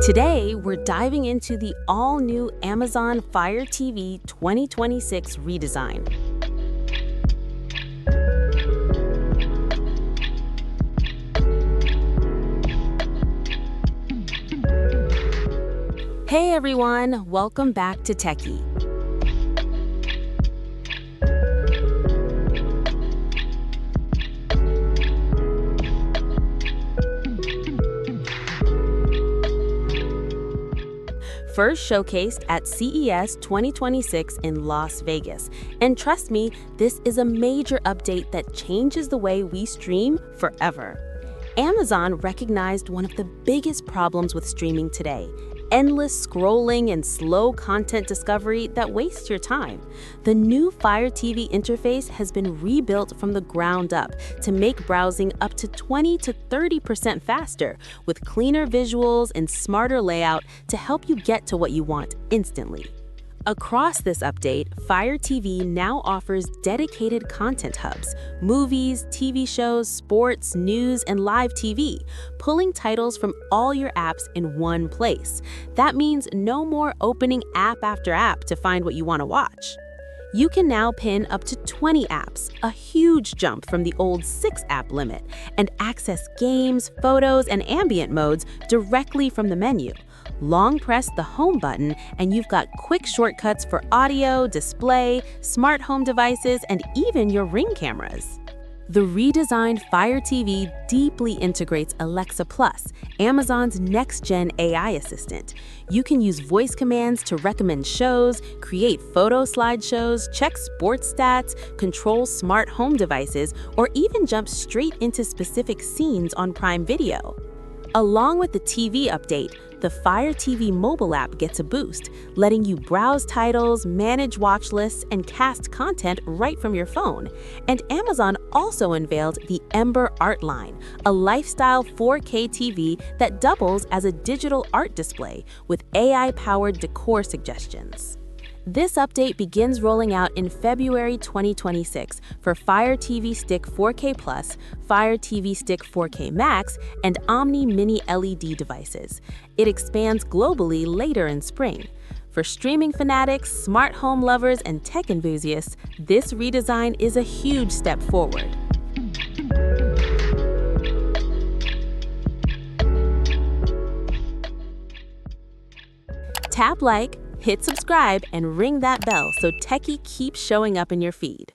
Today, we're diving into the all-new Amazon Fire TV 2026 redesign. Hey everyone, welcome back to Techi. First showcased at CES 2026 in Las Vegas. And trust me, this is a major update that changes the way we stream forever. Amazon recognized one of the biggest problems with streaming today: endless scrolling and slow content discovery that wastes your time. The new Fire TV interface has been rebuilt from the ground up to make browsing up to 20 to 30% faster, with cleaner visuals and smarter layout to help you get to what you want instantly. Across this update, Fire TV now offers dedicated content hubs: movies, TV shows, sports, news, and live TV, pulling titles from all your apps in one place. That means no more opening app after app to find what you want to watch. You can now pin up to 20 apps, a huge jump from the old 6-app limit, and access games, photos, and ambient modes directly from the menu. Long press the home button and you've got quick shortcuts for audio, display, smart home devices, and even your Ring cameras. The redesigned Fire TV deeply integrates Alexa Plus, Amazon's next-gen AI assistant. You can use voice commands to recommend shows, create photo slideshows, check sports stats, control smart home devices, or even jump straight into specific scenes on Prime Video. Along with the TV update, the Fire TV mobile app gets a boost, letting you browse titles, manage watch lists, and cast content right from your phone. And Amazon also unveiled the Ember Art line, a lifestyle 4K TV that doubles as a digital art display with AI-powered decor suggestions. This update begins rolling out in February 2026 for Fire TV Stick 4K Plus, Fire TV Stick 4K Max, and Omni Mini LED devices. It expands globally later in spring. For streaming fanatics, smart home lovers, and tech enthusiasts, this redesign is a huge step forward. Tap like, hit subscribe, and ring that bell so Techi keeps showing up in your feed.